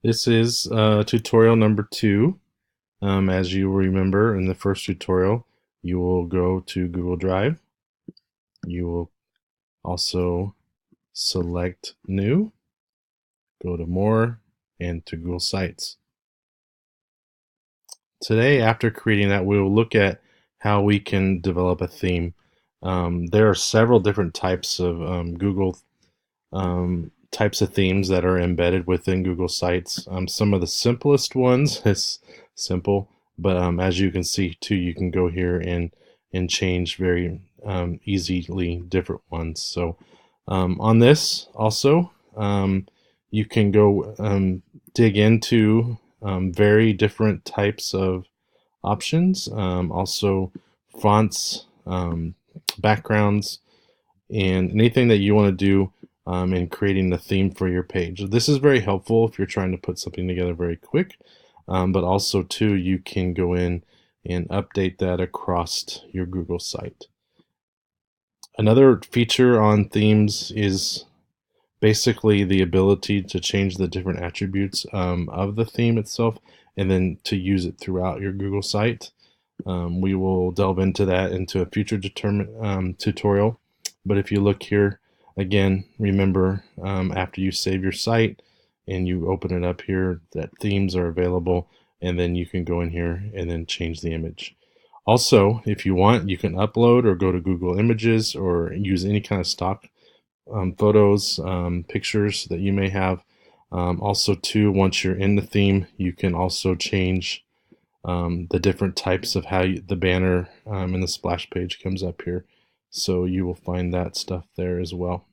This is tutorial number 2. As you remember in the first tutorial, you will go to Google Drive. You will also select New, go to More, and to Google Sites. Today, after creating that, we will look at how we can develop a theme. There are several different types of Google types of themes that are embedded within Google Sites. Some of the simplest ones is simple, but as you can see too, you can go here and change very easily different ones. So on this also, you can go dig into very different types of options, also fonts, backgrounds, and anything that you want to do in creating the theme for your page. This is very helpful if you're trying to put something together very quick, but also too you can go in and update that across your Google site. Another feature on themes is basically the ability to change the different attributes of the theme itself and then to use it throughout your Google site. We will delve into that into a future tutorial. But if you look here, again, remember after you save your site and you open it up here, that themes are available, and then you can go in here and then change the image. Also, if you want, you can upload or go to Google Images or use any kind of stock photos, pictures that you may have. Also, too, once you're in the theme, you can also change the different types of how the banner and the splash page comes up here. So you will find that stuff there as well.